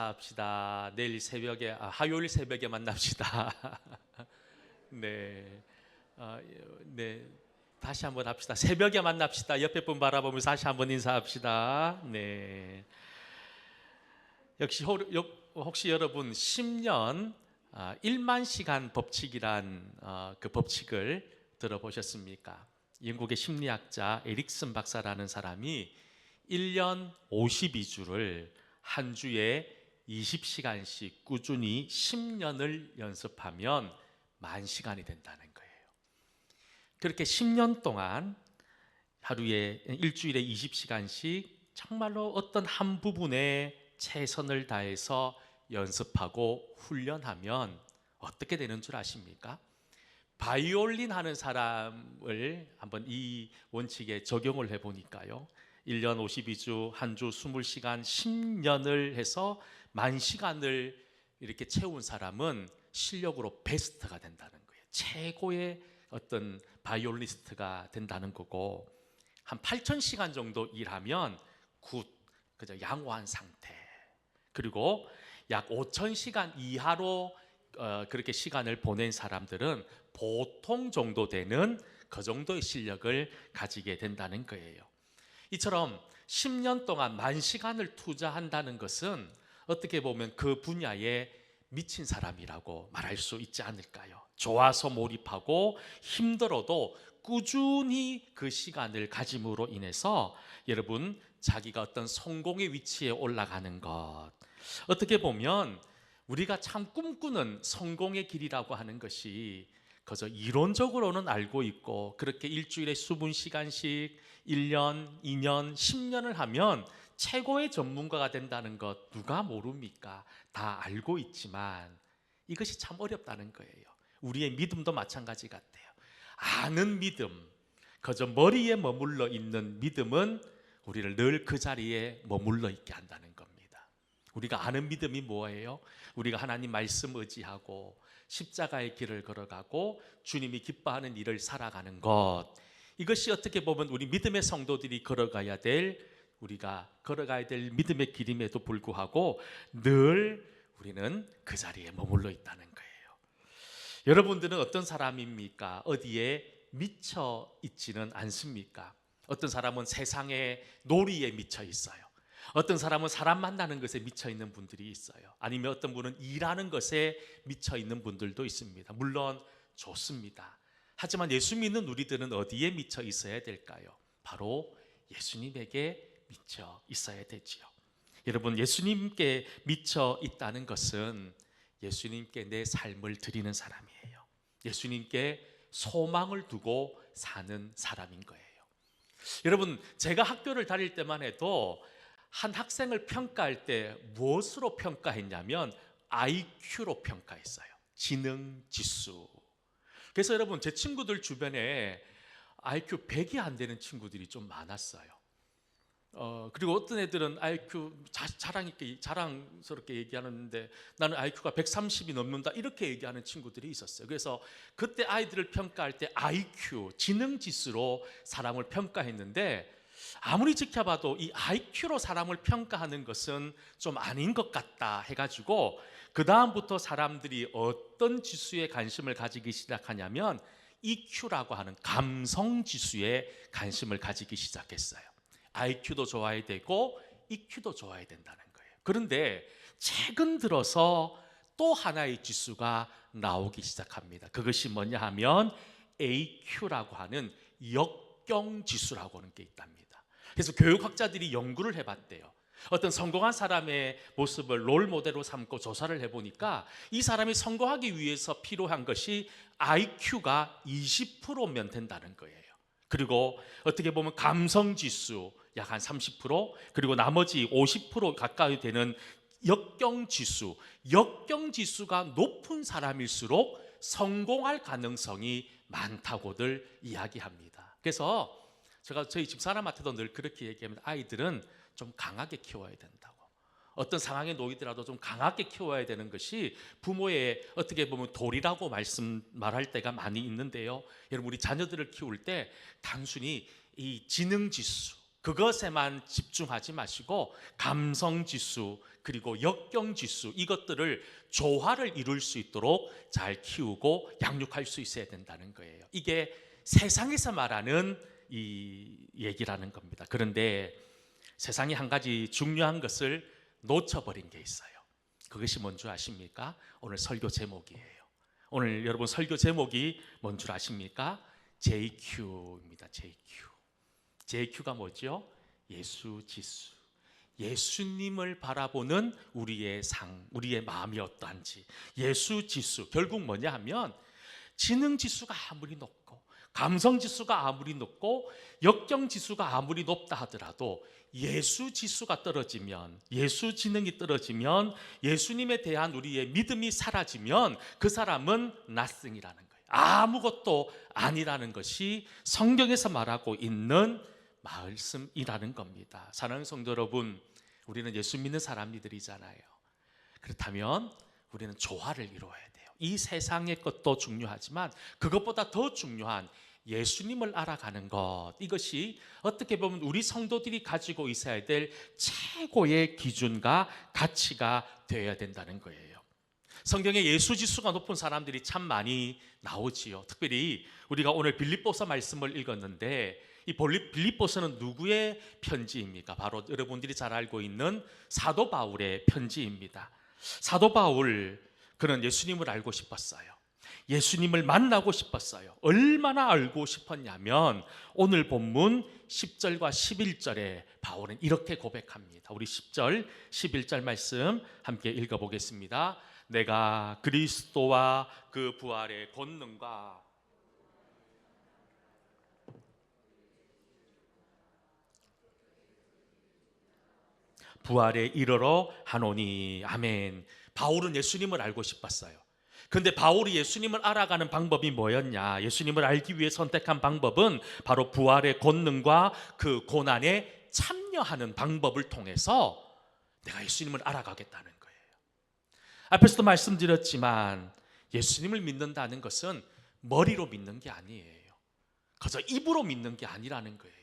인사합시다. 내일 새벽에 화요일 새벽에 만납시다. 네, 네, 다시 한번 합시다. 새벽에 만납시다. 옆에 분 바라보면서 다시 한번 인사합시다. 네. 역시 혹시 여러분 10년 1만 시간 법칙이란 그 법칙을 들어보셨습니까? 영국의 심리학자 에릭슨 박사라는 사람이 1년 52주를 한 주에 20시간씩 꾸준히 10년을 연습하면 10,000시간이 된다는 거예요. 그렇게 10년 동안 하루에 일주일에 20시간씩 정말로 어떤 한 부분에 최선을 다해서 연습하고 훈련하면 어떻게 되는 줄 아십니까? 바이올린 하는 사람을 한번 이 원칙에 적용을 해보니까요, 1년 52주, 한 주 20시간, 10년을 해서 10,000시간을 이렇게 채운 사람은 실력으로 베스트가 된다는 거예요. 최고의 어떤 바이올리스트가 된다는 거고, 한 8,000시간 정도 일하면 굿, 그저 양호한 상태. 그리고 약 5,000시간 이하로 그렇게 시간을 보낸 사람들은 보통 정도 되는 그 정도의 실력을 가지게 된다는 거예요. 이처럼 10년 동안 10,000시간을 투자한다는 것은 어떻게 보면 그 분야에 미친 사람이라고 말할 수 있지 않을까요? 좋아서 몰입하고 힘들어도 꾸준히 그 시간을 가짐으로 인해서 여러분, 자기가 어떤 성공의 위치에 올라가는 것, 어떻게 보면 우리가 참 꿈꾸는 성공의 길이라고 하는 것이 그저 이론적으로는 알고 있고, 그렇게 일주일에 20시간씩 1년, 2년, 10년을 하면 최고의 전문가가 된다는 것 누가 모릅니까? 다 알고 있지만 이것이 참 어렵다는 거예요. 우리의 믿음도 마찬가지 같아요. 아는 믿음, 그저 머리에 머물러 있는 믿음은 우리를 늘 그 자리에 머물러 있게 한다는 겁니다. 우리가 아는 믿음이 뭐예요? 우리가 하나님 말씀 의지하고 십자가의 길을 걸어가고 주님이 기뻐하는 일을 살아가는 것, 이것이 어떻게 보면 우리 믿음의 성도들이 우리가 걸어가야 될 믿음의 길임에도 불구하고 늘 우리는 그 자리에 머물러 있다는 거예요. 여러분들은 어떤 사람입니까? 어디에 미쳐 있지는 않습니까? 어떤 사람은 세상의 놀이에 미쳐 있어요. 어떤 사람은 사람 만나는 것에 미쳐 있는 분들이 있어요. 아니면 어떤 분은 일하는 것에 미쳐 있는 분들도 있습니다. 물론 좋습니다. 하지만 예수 믿는 우리들은 어디에 미쳐 있어야 될까요? 바로 예수님에게 미쳐 있어야 되지요. 여러분, 예수님께 미쳐 있다는 것은 예수님께 내 삶을 드리는 사람이에요. 예수님께 소망을 두고 사는 사람인 거예요. 여러분, 제가 학교를 다닐 때만 해도 한 학생을 평가할 때 무엇으로 평가했냐면 IQ로 평가했어요. 지능 지수. 그래서 여러분, 제 친구들 주변에 IQ 100이 안 되는 친구들이 좀 많았어요. 그리고 어떤 애들은 IQ 자랑스럽게 얘기하는데 나는 IQ가 130이 넘는다, 이렇게 얘기하는 친구들이 있었어요. 그래서 그때 아이들을 평가할 때 IQ, 지능 지수로 사람을 평가했는데, 아무리 지켜봐도 이 IQ로 사람을 평가하는 것은 좀 아닌 것 같다 해가지고 그 다음부터 사람들이 어떤 지수에 관심을 가지기 시작하냐면 EQ라고 하는 감성 지수에 관심을 가지기 시작했어요. IQ도 좋아야 되고 EQ도 좋아야 된다는 거예요. 그런데 최근 들어서 또 하나의 지수가 나오기 시작합니다. 그것이 뭐냐 하면 AQ라고 하는 역경 지수라고 하는 게 있답니다. 그래서 교육학자들이 연구를 해봤대요. 어떤 성공한 사람의 모습을 롤 모델로 삼고 조사를 해보니까 이 사람이 성공하기 위해서 필요한 것이 IQ가 20%면 된다는 거예요. 그리고 어떻게 보면 감성지수 약 한 30%, 그리고 나머지 50% 가까이 되는 역경지수가 높은 사람일수록 성공할 가능성이 많다고들 이야기합니다. 그래서 제가 저희 집사람한테도 늘 그렇게 얘기합니다. 아이들은 좀 강하게 키워야 된다고. 어떤 상황에 놓이더라도 좀 강하게 키워야 되는 것이 부모의 어떻게 보면 도리라고 말할 때가 많이 있는데요. 여러분, 우리 자녀들을 키울 때 단순히 이 지능 지수, 그것에만 집중하지 마시고 감성지수 그리고 역경지수 이것들을 조화를 이룰 수 있도록 잘 키우고 양육할 수 있어야 된다는 거예요. 이게 세상에서 말하는 이 얘기라는 겁니다. 그런데 세상에 한 가지 중요한 것을 놓쳐버린 게 있어요. 그것이 뭔 줄 아십니까? 오늘 설교 제목이에요. 오늘 여러분 설교 제목이 뭔 줄 아십니까? JQ입니다. JQ. JQ가 뭐죠? 예수지수. 예수님을 바라보는 우리의 우리의 마음이 어떠한지. 예수지수. 결국 뭐냐 하면 지능지수가 아무리 높고 감성지수가 아무리 높고 역경지수가 아무리 높다 하더라도 예수지수가 떨어지면, 예수지능이 떨어지면, 예수님에 대한 우리의 믿음이 사라지면 그 사람은 nothing이라는 거예요. 아무것도 아니라는 것이 성경에서 말하고 있는 말씀이라는 겁니다. 사랑하는 성도 여러분, 우리는 예수 믿는 사람들이잖아요. 그렇다면 우리는 조화를 이루어야 돼요. 이 세상의 것도 중요하지만 그것보다 더 중요한 예수님을 알아가는 것, 이것이 어떻게 보면 우리 성도들이 가지고 있어야 될 최고의 기준과 가치가 되어야 된다는 거예요. 성경에 예수지수가 높은 사람들이 참 많이 나오지요. 특별히 우리가 오늘 빌립보서 말씀을 읽었는데 이 빌립보서는 누구의 편지입니까? 바로 여러분들이 잘 알고 있는 사도 바울의 편지입니다. 사도 바울, 그는 예수님을 알고 싶었어요. 예수님을 만나고 싶었어요. 얼마나 알고 싶었냐면 오늘 본문 10절과 11절에 바울은 이렇게 고백합니다. 우리 10절, 11절 말씀 함께 읽어보겠습니다. 내가 그리스도와 그 부활의 권능과 부활에 이르러 하노니. 아멘. 바울은 예수님을 알고 싶었어요. 근데 바울이 예수님을 알아가는 방법이 뭐였냐? 예수님을 알기 위해 선택한 방법은 바로 부활의 권능과 그 고난에 참여하는 방법을 통해서 내가 예수님을 알아가겠다는 거예요. 앞에서도 말씀드렸지만 예수님을 믿는다는 것은 머리로 믿는 게 아니에요. 그저 입으로 믿는 게 아니라는 거예요.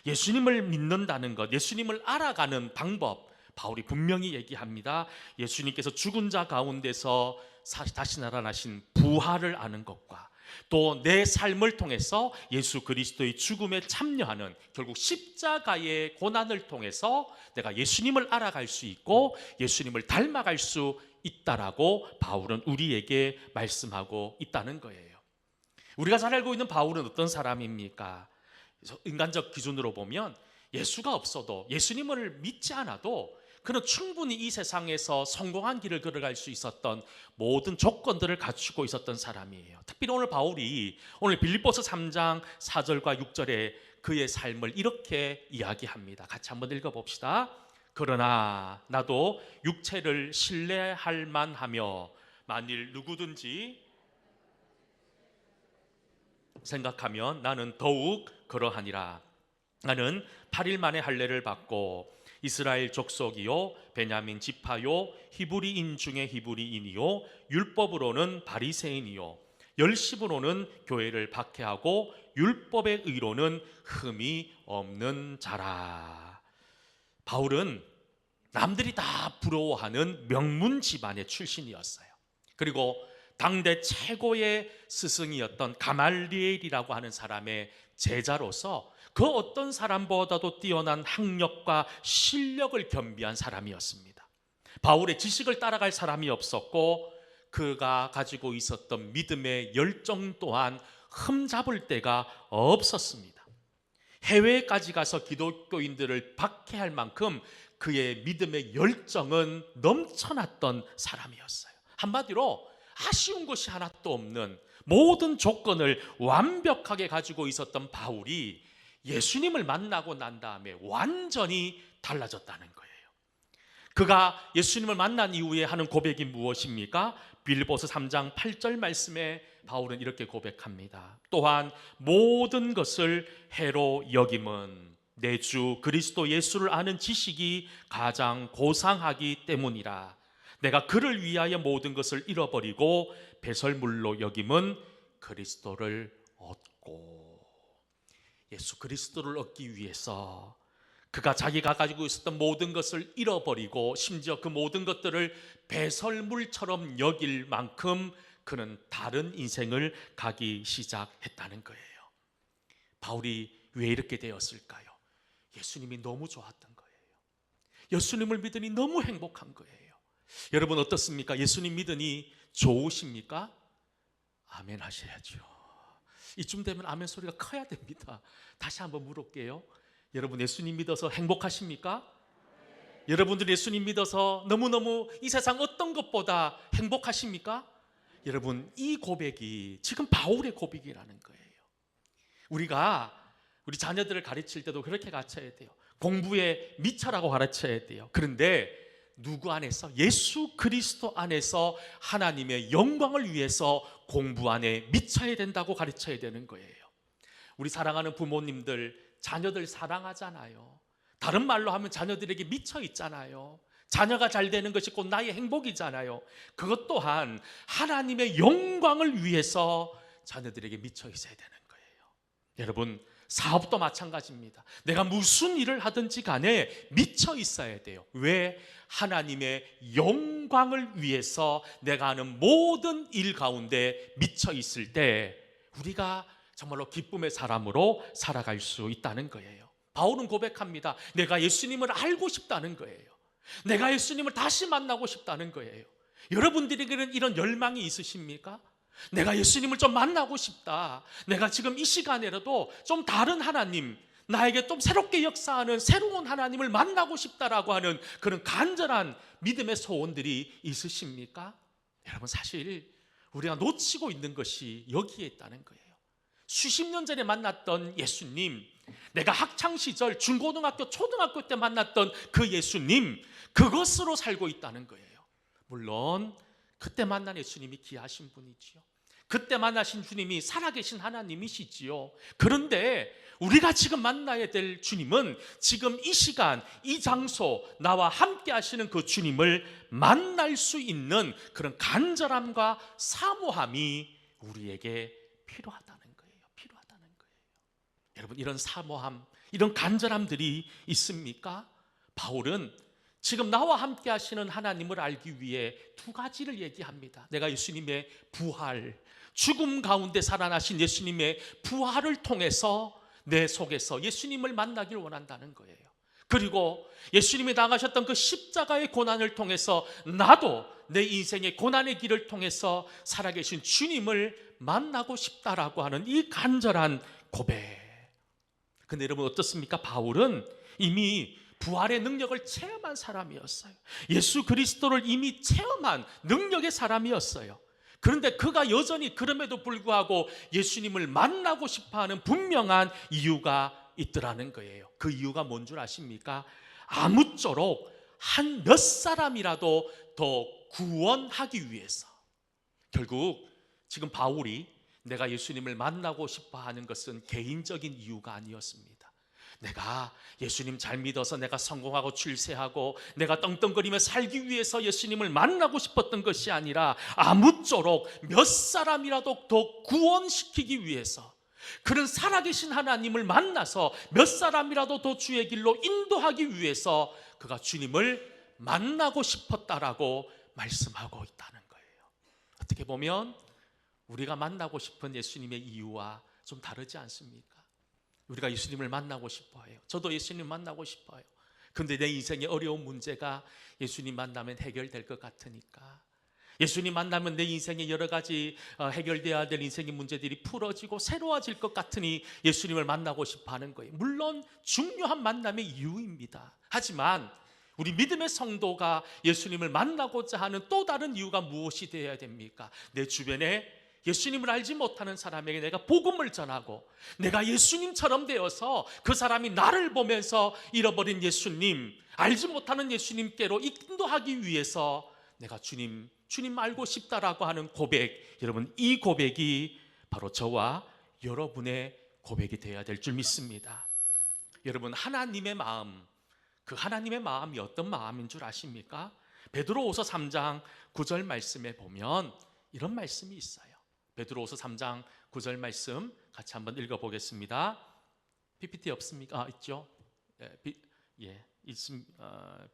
예수님을 믿는다는 것, 예수님을 알아가는 방법, 바울이 분명히 얘기합니다. 예수님께서 죽은 자 가운데서 다시 살아나신 부활을 아는 것과 또 내 삶을 통해서 예수 그리스도의 죽음에 참여하는, 결국 십자가의 고난을 통해서 내가 예수님을 알아갈 수 있고 예수님을 닮아갈 수 있다라고 바울은 우리에게 말씀하고 있다는 거예요. 우리가 잘 알고 있는 바울은 어떤 사람입니까? 인간적 기준으로 보면 예수가 없어도, 예수님을 믿지 않아도 그는 충분히 이 세상에서 성공한 길을 걸어갈 수 있었던 모든 조건들을 갖추고 있었던 사람이에요. 특별히 오늘 바울이 오늘 빌립보서 3장 4절과 6절에 그의 삶을 이렇게 이야기합니다. 같이 한번 읽어봅시다. 그러나 나도 육체를 신뢰할 만하며 만일 누구든지 생각하면 나는 더욱 그러하니라. 나는 8일 만에 할례를 받고 이스라엘 족속이요 베냐민 지파요 히브리인 중에 히브리인이요 율법으로는 바리새인이요 열심으로는 교회를 박해하고 율법의 의로는 흠이 없는 자라. 바울은 남들이 다 부러워하는 명문 집안의 출신이었어요. 그리고 당대 최고의 스승이었던 가말리엘이라고 하는 사람의 제자로서 그 어떤 사람보다도 뛰어난 학력과 실력을 겸비한 사람이었습니다. 바울의 지식을 따라갈 사람이 없었고 그가 가지고 있었던 믿음의 열정 또한 흠잡을 데가 없었습니다. 해외까지 가서 기독교인들을 박해할 만큼 그의 믿음의 열정은 넘쳐났던 사람이었어요. 한마디로 아쉬운 것이 하나도 없는, 모든 조건을 완벽하게 가지고 있었던 바울이 예수님을 만나고 난 다음에 완전히 달라졌다는 거예요. 그가 예수님을 만난 이후에 하는 고백이 무엇입니까? 빌립보서 3장 8절 말씀에 바울은 이렇게 고백합니다. 또한 모든 것을 해로 여김은 내 주 그리스도 예수를 아는 지식이 가장 고상하기 때문이라. 내가 그를 위하여 모든 것을 잃어버리고 배설물로 여김은 그리스도를 얻고. 예수 그리스도를 얻기 위해서 그가 자기가 가지고 있었던 모든 것을 잃어버리고 심지어 그 모든 것들을 배설물처럼 여길 만큼 그는 다른 인생을 가기 시작했다는 거예요. 바울이 왜 이렇게 되었을까요? 예수님이 너무 좋았던 거예요. 예수님을 믿으니 너무 행복한 거예요. 여러분 어떻습니까? 예수님 믿으니 좋으십니까? 아멘 하셔야죠. 이쯤 되면 아멘 소리가 커야 됩니다. 다시 한번 물어볼게요. 여러분 예수님 믿어서 행복하십니까? 여러분들 예수님 믿어서 너무너무 이 세상 어떤 것보다 행복하십니까? 여러분 이 고백이 지금 바울의 고백이라는 거예요. 우리가 우리 자녀들을 가르칠 때도 그렇게 가르쳐야 돼요. 공부에 미쳐라고 가르쳐야 돼요. 그런데 누구 안에서? 예수 그리스도 안에서 하나님의 영광을 위해서 공부 안에 미쳐야 된다고 가르쳐야 되는 거예요. 우리 사랑하는 부모님들 자녀들 사랑하잖아요. 다른 말로 하면 자녀들에게 미쳐 있잖아요. 자녀가 잘 되는 것이 곧 나의 행복이잖아요. 그것 또한 하나님의 영광을 위해서 자녀들에게 미쳐 있어야 되는 거예요. 여러분 사업도 마찬가지입니다. 내가 무슨 일을 하든지 간에 미쳐 있어야 돼요. 왜? 하나님의 영광을 위해서 내가 하는 모든 일 가운데 미쳐 있을 때 우리가 정말로 기쁨의 사람으로 살아갈 수 있다는 거예요. 바울은 고백합니다. 내가 예수님을 알고 싶다는 거예요. 내가 예수님을 다시 만나고 싶다는 거예요. 여러분들에게는 이런 열망이 있으십니까? 내가 예수님을 좀 만나고 싶다. 내가 지금 이 시간에라도 좀 다른 하나님, 나에게 좀 새롭게 역사하는 새로운 하나님을 만나고 싶다라고 하는 그런 간절한 믿음의 소원들이 있으십니까? 여러분 사실 우리가 놓치고 있는 것이 여기에 있다는 거예요. 수십 년 전에 만났던 예수님, 내가 학창시절 중고등학교 초등학교 때 만났던 그 예수님, 그것으로 살고 있다는 거예요. 물론 그때 만난 예수님이 귀하신 분이지요. 그때 만나신 주님이 살아계신 하나님이시지요. 그런데 우리가 지금 만나야 될 주님은 지금 이 시간, 이 장소 나와 함께 하시는 그 주님을 만날 수 있는 그런 간절함과 사모함이 우리에게 필요하다는 거예요. 필요하다는 거예요. 여러분 이런 사모함, 이런 간절함들이 있습니까? 바울은 지금 나와 함께 하시는 하나님을 알기 위해 두 가지를 얘기합니다. 내가 예수님의 부활, 죽음 가운데 살아나신 예수님의 부활을 통해서 내 속에서 예수님을 만나길 원한다는 거예요. 그리고 예수님이 당하셨던 그 십자가의 고난을 통해서 나도 내 인생의 고난의 길을 통해서 살아계신 주님을 만나고 싶다라고 하는 이 간절한 고백. 근데 여러분 어떻습니까? 바울은 이미 부활의 능력을 체험한 사람이었어요. 예수 그리스도를 이미 체험한 능력의 사람이었어요. 그런데 그가 여전히 그럼에도 불구하고 예수님을 만나고 싶어하는 분명한 이유가 있더라는 거예요. 그 이유가 뭔 줄 아십니까? 아무쪼록 한 몇 사람이라도 더 구원하기 위해서. 결국 지금 바울이 내가 예수님을 만나고 싶어하는 것은 개인적인 이유가 아니었습니다. 내가 예수님 잘 믿어서 내가 성공하고 출세하고 내가 떵떵거리며 살기 위해서 예수님을 만나고 싶었던 것이 아니라 아무쪼록 몇 사람이라도 더 구원시키기 위해서, 그런 살아계신 하나님을 만나서 몇 사람이라도 더 주의 길로 인도하기 위해서 그가 주님을 만나고 싶었다라고 말씀하고 있다는 거예요. 어떻게 보면 우리가 만나고 싶은 예수님의 이유와 좀 다르지 않습니까? 우리가 예수님을 만나고 싶어해요. 저도 예수님 만나고 싶어요. 그런데 내 인생의 어려운 문제가 예수님 만나면 해결될 것 같으니까, 예수님 만나면 내 인생의 여러 가지 해결돼야 될 인생의 문제들이 풀어지고 새로워질 것 같으니 예수님을 만나고 싶어하는 거예요. 물론 중요한 만남의 이유입니다. 하지만 우리 믿음의 성도가 예수님을 만나고자 하는 또 다른 이유가 무엇이 되어야 됩니까? 내 주변에 예수님을 알지 못하는 사람에게 내가 복음을 전하고, 내가 예수님처럼 되어서 그 사람이 나를 보면서 잃어버린 예수님, 알지 못하는 예수님께로 인도하기 위해서 내가 주님 알고 싶다라고 하는 고백, 여러분 이 고백이 바로 저와 여러분의 고백이 되어야 될 줄 믿습니다. 여러분 하나님의 마음, 그 하나님의 마음이 어떤 마음인 줄 아십니까? 베드로후서 3장 9절 말씀에 보면 이런 말씀이 있어요. 베드로후서 3장 9절 말씀 같이 한번 읽어보겠습니다. PPT 없습니까? 있죠?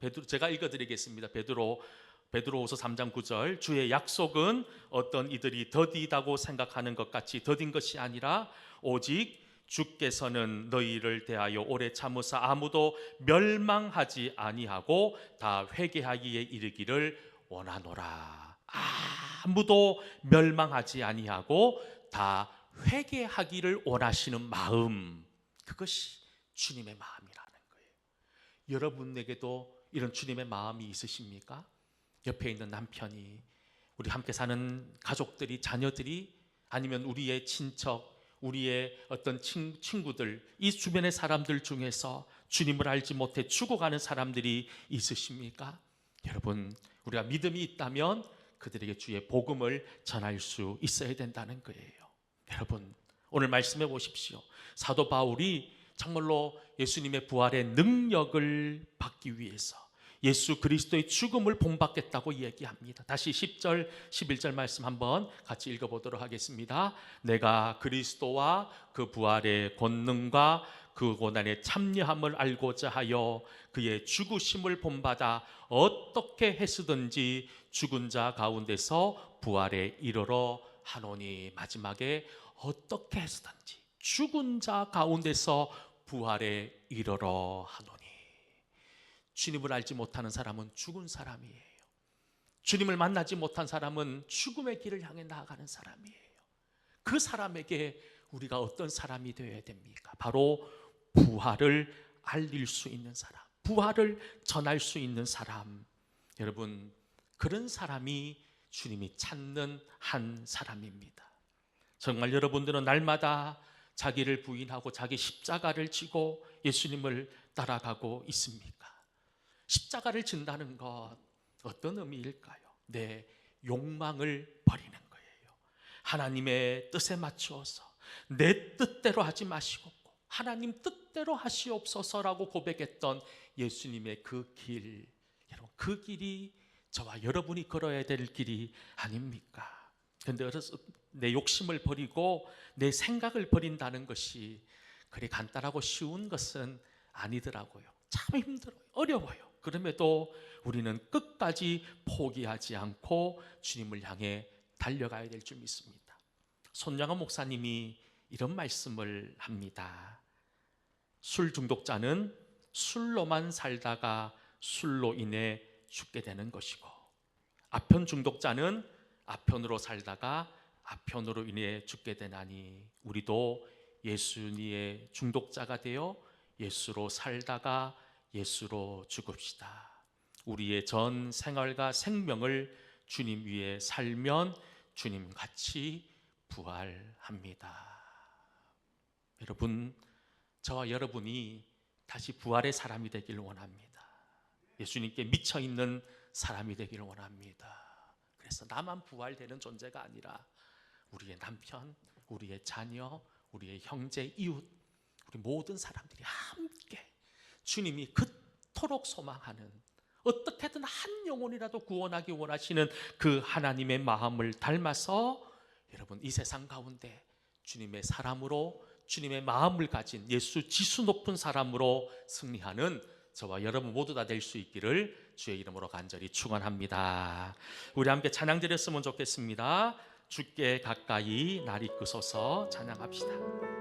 베드로, 제가 읽어드리겠습니다. 베드로후서 3장 9절, 주의 약속은 어떤 이들이 더디다고 생각하는 것 같이 더딘 것이 아니라 오직 주께서는 너희를 대하여 오래 참으사 아무도 멸망하지 아니하고 다 회개하기에 이르기를 원하노라. 아무도 멸망하지 아니하고 다 회개하기를 원하시는 마음, 그것이 주님의 마음이라는 거예요. 여러분에게도 이런 주님의 마음이 있으십니까? 옆에 있는 남편이, 우리 함께 사는 가족들이, 자녀들이, 아니면 우리의 친척, 우리의 어떤 친구들, 이 주변의 사람들 중에서 주님을 알지 못해 죽어가는 사람들이 있으십니까? 여러분, 우리가 믿음이 있다면 그들에게 주의 복음을 전할 수 있어야 된다는 거예요. 여러분, 오늘 말씀해 보십시오. 사도 바울이 정말로 예수님의 부활의 능력을 받기 위해서 예수 그리스도의 죽음을 본받겠다고 얘기합니다. 다시 10절, 11절 말씀 한번 같이 읽어보도록 하겠습니다. 내가 그리스도와 그 부활의 권능과 그 고난의 참여함을 알고자 하여 그의 죽으심을 본받아 어떻게 해서든지 죽은 자 가운데서 부활에 이르러 하노니. 마지막에 어떻게 해서든지 죽은 자 가운데서 부활에 이르러 하노니. 주님을 알지 못하는 사람은 죽은 사람이에요. 주님을 만나지 못한 사람은 죽음의 길을 향해 나아가는 사람이에요. 그 사람에게 우리가 어떤 사람이 되어야 됩니까? 바로 부활을 알릴 수 있는 사람, 부활을 전할 수 있는 사람. 여러분, 그런 사람이 주님이 찾는 한 사람입니다. 정말 여러분들은 날마다 자기를 부인하고 자기 십자가를 지고 예수님을 따라가고 있습니까? 십자가를 진다는 것, 어떤 의미일까요? 내 욕망을 버리는 거예요. 하나님의 뜻에 맞추어서 내 뜻대로 하지 마시고 하나님 뜻대로 하시옵소서라고 고백했던 예수님의 그 길, 여러분, 그 길이 저와 여러분이 걸어야 될 길이 아닙니까? 그런데 내 욕심을 버리고 내 생각을 버린다는 것이 그리 간단하고 쉬운 것은 아니더라고요. 참 힘들어요. 어려워요. 그럼에도 우리는 끝까지 포기하지 않고 주님을 향해 달려가야 될 줄 믿습니다. 손양원 목사님이 이런 말씀을 합니다. 술 중독자는 술로만 살다가 술로 인해 죽게 되는 것이고, 아편 중독자는 아편으로 살다가 아편으로 인해 죽게 되나니, 우리도 예수님의 중독자가 되어 예수로 살다가 예수로 죽읍시다. 우리의 전 생활과 생명을 주님 위에 살면 주님 같이 부활합니다. 여러분, 저와 여러분이 다시 부활의 사람이 되기를 원합니다. 예수님께 미쳐있는 사람이 되기를 원합니다. 그래서 나만 부활되는 존재가 아니라 우리의 남편, 우리의 자녀, 우리의 형제, 이웃, 우리 모든 사람들이 함께 주님이 그토록 소망하는, 어떻게든 한 영혼이라도 구원하기 원하시는 그 하나님의 마음을 닮아서 여러분, 이 세상 가운데 주님의 사람으로, 주님의 마음을 가진 예수 지수 높은 사람으로 승리하는 저와 여러분 모두 다 될 수 있기를 주의 이름으로 간절히 축원합니다. 우리 함께 찬양 드렸으면 좋겠습니다. 주께 가까이 날 이끄소서 찬양합시다.